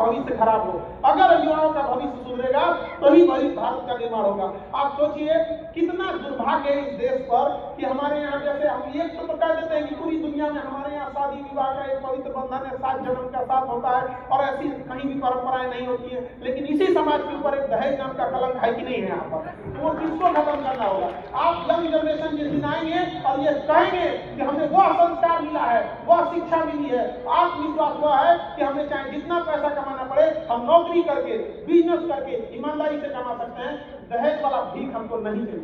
भविष्य खराब हो। अगर युवाओं का भविष्य सुधरेगा तो ही भारत का निर्माण होगा। आप सोचिए कितना दुर्भाग्य है इस देश पर कि हमारे यहाँ जैसे हम एक तो कह देते हैं कि पूरी दुनिया में हमारे यहाँ शादी विवाह का एक पवित्र बंधन है, 7 जन्म का साथ होता है और ऐसी कहीं भी परंपराएं नहीं होती है, लेकिन इसी समाज के ऊपर एक दहेज नाम का कलंक है कि नहीं है यहाँ पर, तो वो किसको खत्म करना होगा। आप यंग जनरेशन जिस दिन आएंगे और ये कहेंगे कि हमें वह संस्कार मिला है, वह शिक्षा मिली है, आत्मविश्वास हुआ है कि हमें चाहे जितना पैसा कमाना पड़े हम नौकरी करके बिजनेस करके ईमानदारी से कमा सकते हैं, दहेज वाला भीख हमको नहीं चाहिए।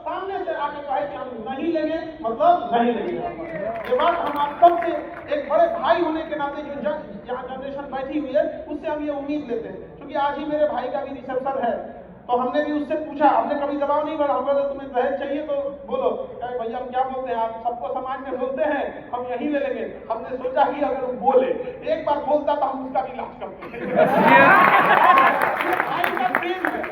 सामने से आके कहे कि हम नहीं लेंगे, मतलब नहीं लेंगे। ये बात हम आप सबसे एक बड़े भाई होने के नाते जो जहाँ जनरेशन बैठी हुई है उससे हम ये उम्मीद लेते हैं, क्योंकि आज ही मेरे भाई का भी रिसेप्शन है, तो हमने भी उससे पूछा, हमने कभी जवाब नहीं बोला, हम बोले तुम्हें दहेज चाहिए तो बोलो, भैया हम क्या बोलते हैं, आप सबको समाज में बोलते हैं हम यही ले लेंगे। हमने सोचा कि अगर वो बोले एक बार बोलता तो हम उसका भी इलाज करते। भाई का प्रेम है,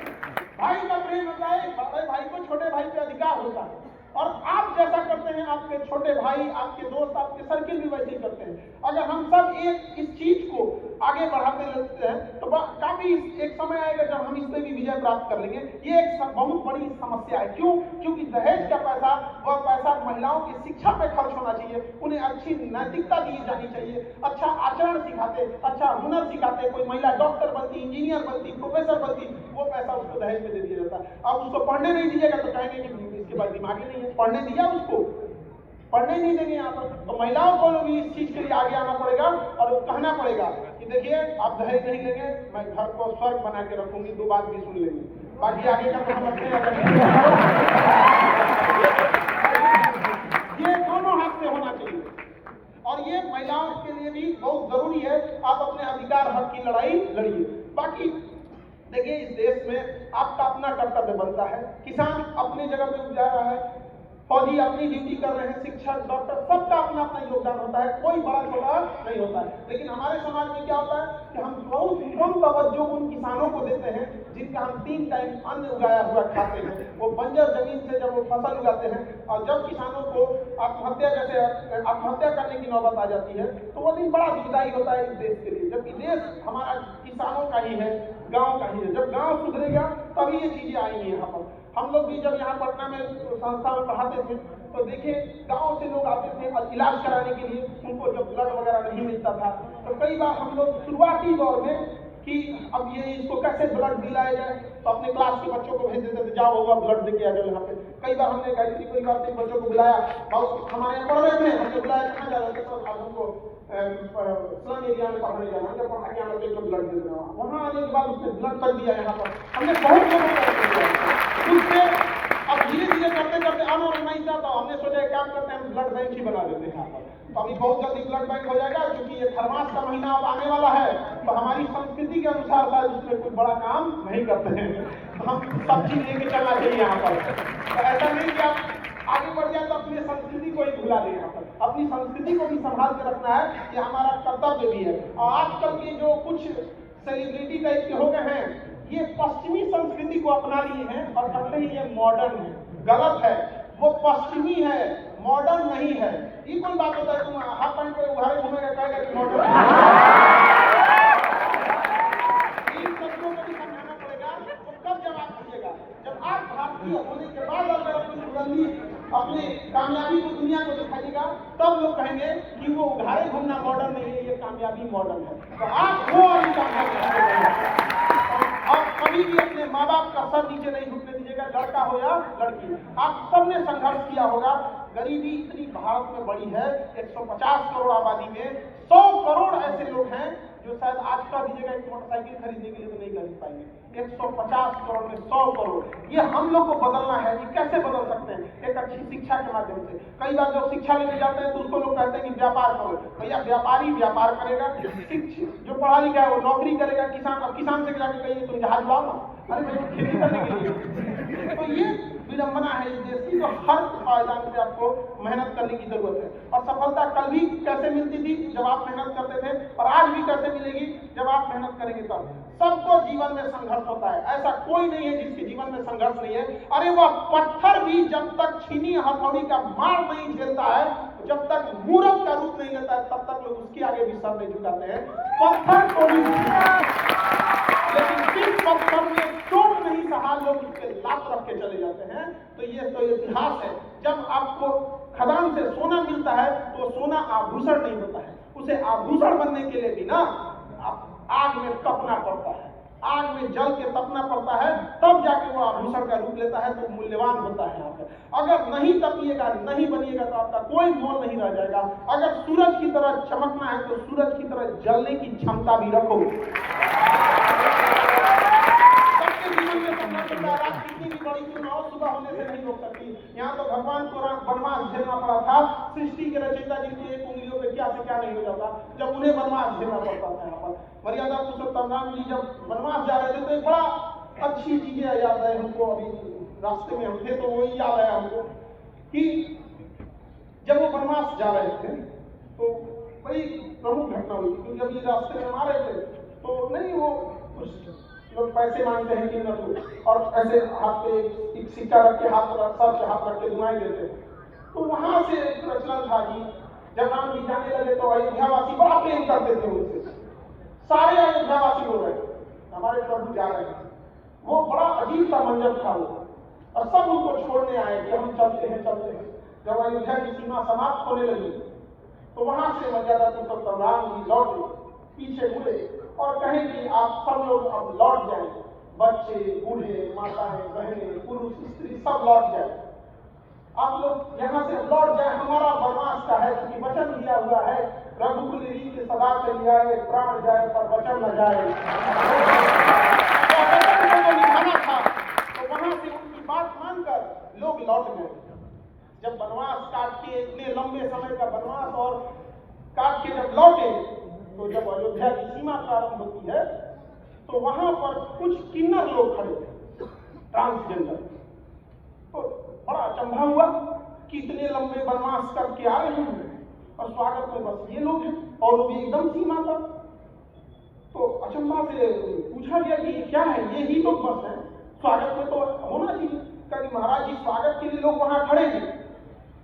भाई का प्रेम होता है, बड़े भाई को छोटे भाई पे अधिकार होता है, और आप जैसा करते हैं आपके छोटे भाई, आपके दोस्त, आपके सर्किल भी वैसे ही करते हैं। अगर हम सब एक इस चीज को आगे बढ़ाते रहते हैं तो काफी एक समय आएगा जब हम इससे भी विजय प्राप्त कर लेंगे। ये एक बहुत बड़ी समस्या है। क्यों? क्योंकि दहेज का पैसा, वह पैसा महिलाओं की शिक्षा पे खर्च होना चाहिए, उन्हें अच्छी नैतिकता दी जानी चाहिए, अच्छा आचरण सिखाते, अच्छा हुनर सिखाते, कोई महिला डॉक्टर बनती, इंजीनियर बनती, प्रोफेसर बनती, वो पैसा उसको दहेज में दे दिया जाता है। अब उसको पढ़ने नहीं दीजिएगा तो कहेंगे कि इसके बाद दिमाग ही नहीं है, पढ़ने दिया उसको, पढ़ने नहीं देंगे यहाँ पर। तो महिलाओं को भी इस चीज के लिए आगे आना पड़ेगा और कहना पड़ेगा कि देखिए आप दहेज नहीं लेंगे, मैं घर को स्वर्ग बना के रखूंगी, 2 बात भी सुन लेंगे, बाकी आगे का तो समझते ये दोनों हाथ से होना चाहिए। और ये महिलाओं के लिए भी बहुत जरूरी है, आप अपने अधिकार हक की लड़ाई लड़िए। बाकी देखिए इस देश में आपका अपना कर्तव्य बनता है, किसान अपनी जगह पे उपजा रहा है, फौजी अपनी ड्यूटी कर रहे हैं, शिक्षक, डॉक्टर, सबका अपना अपना योगदान होता है, कोई बड़ा छोटा नहीं होता है। लेकिन हमारे समाज में क्या होता है कि हम बहुत कम तवज्जो उन किसानों को देते हैं जिनका हम 3 टाइम अन्न उगाया हुआ खाते हैं। वो बंजर जमीन से जब वो फसल उगाते हैं और जब किसानों को आत्महत्या करने की नौबत आ जाती है तो वो दिन बड़ा दुखदायी होता है इस देश के लिए, जबकि देश हमारा किसानों का ही है, गाँव का ही है। जब गाँव सुधरेगा तभी ये चीजें आएंगी यहाँ पर। हम लोग भी जब यहाँ पटना में संस्था में पढ़ाते थे तो देखिए गांव से लोग आते थे इलाज कराने के लिए, उनको जब ब्लड वगैरह नहीं मिलता था तो कई बार हम लोग शुरुआती दौर में कि अब ये इसको कैसे ब्लड दिलाया जाए तो अपने क्लास के बच्चों को भेज देते थे, जाओ होगा ब्लड दे के आ जाओ यहाँ पे। कई बार हमने गायत्री परिवार के बच्चों को बुलाया, बहुत हमारे यहाँ पढ़ रहे थे, हमने बुलाया कहाँ जा रहे थे, सर आज हमको स्लम एरिया में पढ़ने जाना है, जब पढ़ा के आना तो ब्लड दे देना। वहाँ आने के बाद उसने ब्लड कर दिया यहाँ पर, हमने बहुत लोगों को उससे अब धीरे धीरे करते करते अनऑर्गेनाइज था, तो हमने सोचा काम करते हैं हम ब्लड बैंक ही बना देते हैं यहाँ पर। तो अभी बहुत जल्दी ब्लड बैंक हो जाएगा, क्योंकि ये खरमास का महीना अब आने वाला है, तो हमारी संस्कृति के अनुसार शायद उसमें कोई बड़ा काम नहीं करते हैं, तो हम सब चीज लेके चलना चाहिए यहाँ पर। तो ऐसा नहीं कि आप आगे बढ़ जाए तो अपनी संस्कृति को ही भुला दें, यहाँ पर अपनी संस्कृति को भी संभाल के रखना है, ये हमारा कर्तव्य भी है। और आजकल के जो कुछ सेलिब्रिटी टाइप के हो गए हैं, ये पश्चिमी संस्कृति को अपना लिए हैं और कहते हैं ये मॉडर्न है। गलत है, वो पश्चिमी है, मॉडर्न नहीं है। ये कोई बात होता है तुम हाफ पैंट पे उघाड़े घूमेगा कहेगा कि मॉडर्न इन शब्दों को भी समझाना पड़ेगा। तो कब जवाब दीजिएगा जब आप भारतीय होने के बाद अगर अपनी बुलंदी अपनी कामयाबी को दुनिया को दिखाइएगा, तब लोग कहेंगे कि वो उघाड़े घूमना मॉडर्न नहीं है, ये कामयाबी मॉडर्न है। तो आप वो वाली कामयाबी और कभी भी अपने माँ बाप का सर नीचे नहीं झुकने दीजिएगा, लड़का हो या लड़की। आप सबने संघर्ष किया होगा, गरीबी इतनी भारत में बड़ी है, 150 करोड़ आबादी में 100 करोड़ ऐसे लोग हैं जो शायद आज का दीजिएगा एक मोटरसाइकिल खरीदने के लिए तो नहीं खरीद पाएंगे। 150 करोड़ में 100 करोड़, ये हम लोग को बदलना है। ये कैसे बदल सकते हैं? एक अच्छी शिक्षा के माध्यम से। कई बार जब शिक्षा लेने जाते हैं तो उसको लोग कहते हैं कि व्यापार करो। भैया व्यापारी व्यापार करेगा, जो पढ़ा लिखा है वो नौकरी करेगा, किसान अब किसान से जाकर कहिए तुम जहाज लाओ ना, अरे भाई खेती करने के लिए। तो ये विडंबना है इस देश की, तो हर मैदान से आपको मेहनत करने की जरूरत है। और सफलता कल भी कैसे मिलती थी जब आप मेहनत करते थे, और आज भी कैसे मिलेगी जब आप मेहनत करेंगे तब। सबको जीवन में संघर्ष होता है, ऐसा कोई नहीं है जिसके जीवन में संघर्ष नहीं है। अरे वह पत्थर भी जब तक छीनी हथौड़ी का मार नहीं झेलता है, जब तक मूर्ख का रूप नहीं लेता है, तब तक लोग उसके आगे भी सर नहीं झुकाते हैं। पत्थर को भी, लेकिन जिस पत्थर में चोट नहीं सहा लोग उसके लात रख के चले जाते हैं। तो ये तो इतिहास है। जब आपको खदान से सोना मिलता है तो सोना आभूषण नहीं होता है, उसे आभूषण बनने के लिए भी ना आग में तपना पड़ता है, आग में जल के तपना पड़ता है, तब जाके वो आभूषण का रूप लेता है, तो मूल्यवान होता है यहाँ पे। अगर नहीं तपिएगा, नहीं बनिएगा तो आपका कोई मोल नहीं रह जाएगा। अगर सूरज की तरह चमकना है तो सूरज की तरह जलने की क्षमता भी रखो। सबके जीवन में संघर्ष होता है, रात कितनी भी बड़ी क्यों ना हो, सुबह होने से नहीं रोक सकती। यहाँ तो भगवान को वनवास झेलना पड़ा था, सृष्टि के रचयिता जिनकी एक उंगलियों पे क्या से क्या नहीं हो जाता, जब उन्हें वनवास झेलना पड़ता था। यहाँ पर मर्यादा पुरुषोत्तम राम जी जब वनवास जा रहे थे तो एक बड़ा अच्छी चीजें याद है हमको, अभी रास्ते में हम थे तो वही याद है हमको कि जब वो वनवास जा रहे थे तो बड़ी प्रमुख घटना हुई, क्योंकि जब ये रास्ते में आ रहे थे तो नहीं वो लोग पैसे मांगते हैं कि न तो, और ऐसे हाथ पे एक सिक्का रख के हाथ रख के दुआई देते हैं। तो वहां से एक प्रचलन था कि जब राम जी जाने लगे तो अयोध्यावासी बड़ा प्रेम करते थे उनसे, सारे अयोध्यावासी हो रहे हमारे प्रभु जा रहे हैं। वो बड़ा अजीब सा मंजर था वो, और सब उनको छोड़ने आए कि हम चलते हैं चलते हैं। जब अयोध्या की सीमा समाप्त होने लगी तो वहां से मर्यादा पुरुषोत्तम राम जी लौटे, पीछे मुड़े और कहे कि आप सब लोग अब लौट जाएं, बच्चे बूढ़े माताएं बहनें पुरुष स्त्री सब लौट जाए, आप लोग यहाँ से लौट जाए, हमारा वनवास का है, क्योंकि वचन दिया हुआ है रघुकुल रीत सदा चली आए, प्राण जाए पर वचन न जाए। तो लिखाना था, तो वहां से उनकी बात मानकर लोग लौट गए। जब वनवास काट के इतने लंबे समय का वनवास और काट के जब लौटे तो जब अयोध्या की सीमा प्रारंभ होती है तो वहां पर कुछ किन्नर लोग खड़े थे, ट्रांसजेंडर। तो बड़ा अचंभा हुआ कि इतने लंबे वनवास करके आ रहे हैं और स्वागत में बस ये लोग हैं और वो भी एकदम सीमा पर। तो अचंभा से पूछा गया कि क्या है, ये ही लोग बस हैं, स्वागत में तो होना चाहिए। कहा महाराज जी स्वागत के लिए लोग वहां खड़े हैं,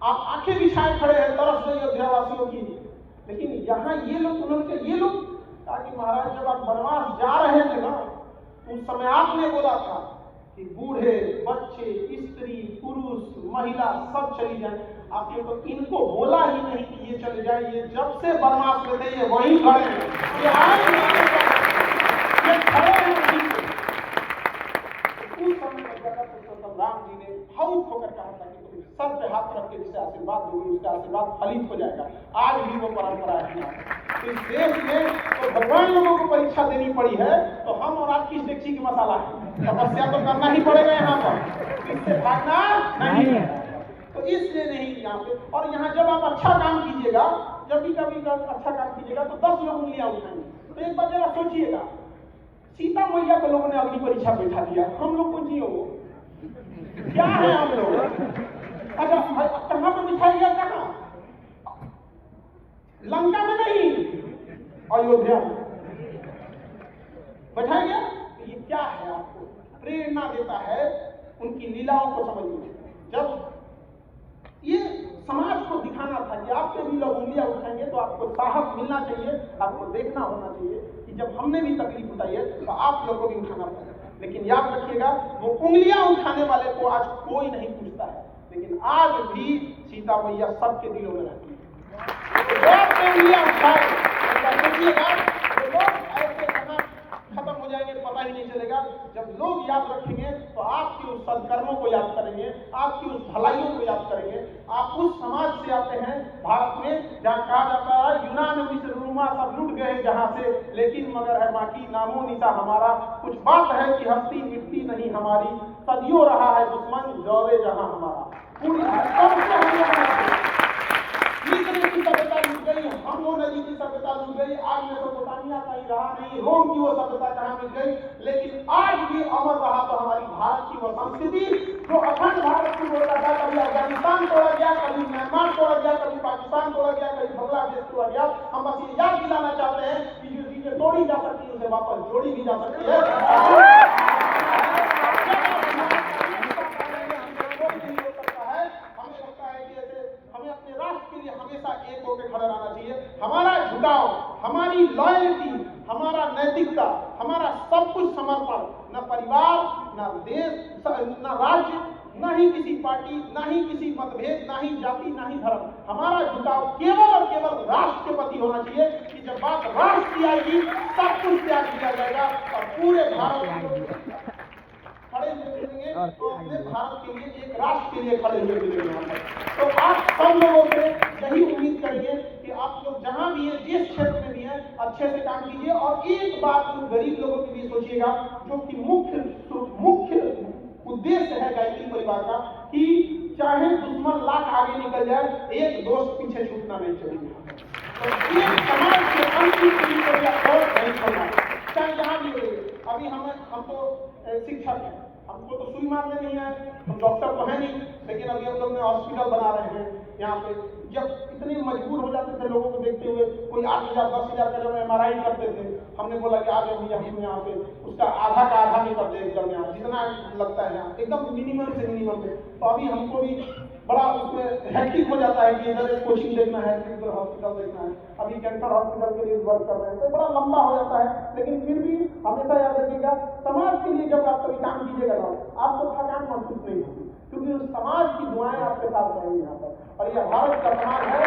आप आंखें बिछाए खड़े हैं तरस गई अयोध्यावासियों की, लेकिन यहाँ ये लोग, उन्होंने ये लोग कहा कि महाराज जब आप वनवास जा रहे थे ना उस समय आपने बोला था कि बूढ़े बच्चे स्त्री पुरुष महिला सब चली जाए, आपने तो इनको बोला ही नहीं कि ये चले जाए। ये जब से वनवास में थे ये वहीं खड़े हैं, ये आए नहीं, ये खड़े हैं वहीं। उस समय राम जी ने भावुक होकर कहा था कि तुम सर पे हाथ रख के जिसे आशीर्वाद दोगे उसका आशीर्वाद फलित हो जाएगा। आज भी वो परंपरा है। इस देश में तो भगवान लोगों को परीक्षा देनी पड़ी है, तो हम और आप किस डेगची की मसाला है, तपस्या तो करना ही पड़ेगा यहाँ पर, इससे भागना नहीं है। तो इसलिए नहीं यहाँ पे, और यहाँ जब आप अच्छा काम कीजिएगा, जब भी कभी अच्छा काम कीजिएगा तो 10 लोग उंगलियां उठाएंगे। तो एक बार जरा सोचिएगा, सीता मैया को लोगों ने अग्नि परीक्षा बैठा दिया, हम लोग को जियो क्या है हम लोग? अच्छा कहाँ पर बिठाई गया, कहाँ? लंका में नहीं, अयोध्या में बैठाया गया। ये क्या है, आपको प्रेरणा देता है उनकी लीलाओं को समझिए। जब ये समाज को दिखाना था कि आपके भी लोग उंगलियां उठाएंगे तो आपको साहस मिलना चाहिए, आपको देखना होना चाहिए कि जब हमने भी तकलीफ उठाई है तो आप लोगों को भी उठाना पड़ेगा। लेकिन याद रखिएगा वो उंगलियां उठाने वाले को आज कोई नहीं पूछता है, लेकिन आज भी सीता मैया सबके दिलों में रहती है। उंगलियां उठाए सोचिएगा, लोग ऐसे कहाँ खत्म हो जाएंगे पता ही नहीं चलेगा। जब लोग याद रखेंगे तो आपके उस सत्कर्मों को याद करेंगे, आपकी उस भलाइयों को याद करेंगे। आप उस समाज से आते हैं भारत में जहाँ कहा जाता है यूनान मिस्र रोमा सब लुट गए जहाँ से, लेकिन मगर है बाकी नामो निशा हमारा। कुछ बात है कि हस्ती मिट्टी नहीं हमारी, सदियों रहा है दुश्मन दौरे जहाँ हमारा। पूरी की सभ्यता लुट गई, हम वो नदी की सभ्यता लुट गई, आज मेसोपोटामिया कहीं रहा नहीं, रोम की वो सभ्यता कहाँ मिल गई, लेकिन आज भी अमर रहा तो हमारी भारत की वो संस्कृति जो अखंड भारत की होता था। कभी अफगानिस्तान तोड़ा गया, कभी म्यांमार तोड़ा गया, कभी पाकिस्तान तोड़ा गया, कभी बांग्लादेश तोड़ा गया। हम बस ये याद दिलाना चाहते हैं कि जो चीजें तोड़ी जा सकती है उसे वापस जोड़ी भी जा सकती है। हमें लगता है कि ऐसे हमें अपने राष्ट्र के लिए हमेशा एक होकर खड़ा रहना चाहिए। हमारा झुकाव, हमारी लॉयल्टी, हमारा नैतिकता, हमारा सब कुछ समर्पण, न परिवार, न देश, न राज्य, न ही किसी पार्टी, न ही किसी मतभेद, न ही जाति, न ही धर्म, हमारा झुकाव केवल और केवल राष्ट्र के प्रति होना चाहिए कि जब बात राष्ट्र की आएगी सब कुछ त्याग दिया जाएगा और पूरे भारत खड़े हुए मिलेंगे तो अपने भारत के लिए, एक राष्ट्र के लिए खड़े हुए मिलेंगे। तो आप सब लोगों से यही उम्मीद करेंगे कि आप लोग जहां भी हैं, जिस क्षेत्र में भी हैं, अच्छे से काम कीजिए। और एक बात गरीब लोगों के लिए सोचिएगा, जो कि मुख्य उद्देश्य है गायत्री परिवार का, कि चाहे दुश्मन लाख आगे निकल जाए, एक दोस्त पीछे छूटना नहीं चाहिए। तो ये समाज के अंतिम पीढ़ी को नहीं छोड़ना, चाहे जहां भी हो। अभी हम तो शिक्षक हैं, हमको तो सुई मारने नहीं है, हम डॉक्टर तो है नहीं, लेकिन अभी हम लोग ने हॉस्पिटल बना रहे हैं यहाँ पे। जब इतने मजबूर हो जाते थे लोगों को देखते हुए, कोई 8,000 10,000 का जब MRI करते थे, हमने बोला कि आगे भैया हम यहाँ पे उसका आधा का आधा नहीं करते एकदम, यहाँ जितना लगता है यहाँ एकदम मिनिमम से मिनिमम पे। तो अभी हमको भी बड़ा उसमें हेक्टिक हो जाता है कि इधर कोचिंग देखना है, इधर हॉस्पिटल देखना है। अभी कैंसर हॉस्पिटल के लिए वर्क कर रहे हैं, तो बड़ा लंबा हो जाता है। लेकिन फिर भी हमेशा याद रखिएगा, समाज के लिए जब आप कभी काम कीजिएगा ना, आपको थकान महसूस नहीं होगी, क्योंकि उस समाज की दुआएं आपके साथ रहेंगी यहाँ पर। और यह भारत का समाज है,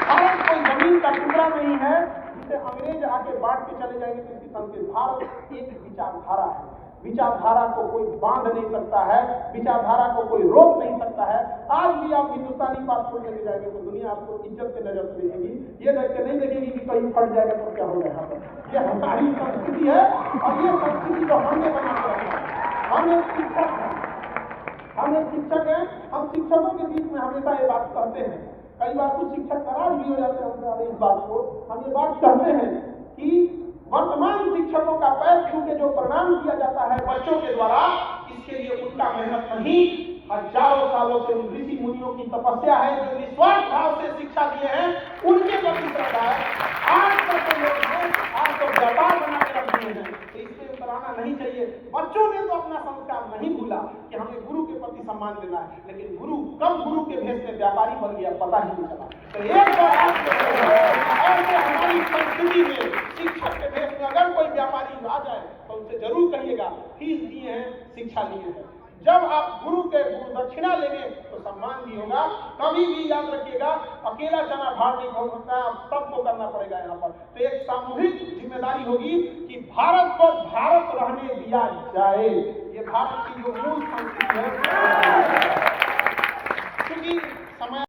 भारत कोई जमीन का टुकड़ा नहीं है जिसे अंग्रेज आके बांट के चले जाएंगे किसी संस्कृति। भारत एक विचारधारा है, विचारधारा को कोई बांध नहीं सकता है, विचारधारा को कोई रोक नहीं सकता है। आज भी आप हिंदुस्तानी पासपोर्ट लेके जाएंगे तो दुनिया आपको इज्जत के नजर से देखेगी, ये देख के नहीं देखेगी कि कहीं फट जाएगा तो क्या होगा। यहाँ पर ये हमारी संस्कृति है और ये संस्कृति को हमने बना के रखा है। हम एक शिक्षक हैं, हम शिक्षकों के बीच में हमेशा ये बात कहते हैं। कई बार कुछ शिक्षक नाराज भी हो जाते हैं हमसे इस बात को। हम ये बात कहते हैं कि वर्तमान शिक्षकों का पैर छू के जो प्रणाम किया जाता है बच्चों के द्वारा, इसके लिए उनका मेहनत नहीं, हजारों सालों से उन ऋषि मुनियों की तपस्या है जो निस्वार्थ भाव से शिक्षा दिए हैं, उनके प्रति श्रद्धा है। आज तक तो लोग हैं, आज तो व्यापार बना के रख दिए हैं, तो इसमें उतराना नहीं चाहिए। बच्चों ने तो अपना संस्कार नहीं भूला कि हमें गुरु के प्रति सम्मान देना है, लेकिन गुरु कब गुरु के भेष में व्यापारी बन गया पता ही नहीं चला। तो एक बार ऐसे हमारी संस्कृति में शिक्षक के भेष में अगर कोई व्यापारी आ जाए तो उनसे जरूर कहिएगा फीस दिए हैं, शिक्षा लिए हैं। जब आप गुरु के दक्षिणा लेंगे तो सम्मान भी होगा। कभी भी याद रखिएगा, अकेला चना भार नहीं हो सकता, सबको करना पड़ेगा यहाँ पर। तो एक सामूहिक जिम्मेदारी होगी कि भारत को भारत रहने दिया जाए। ये भारत की जो मूल संस्कृति है, क्योंकि समय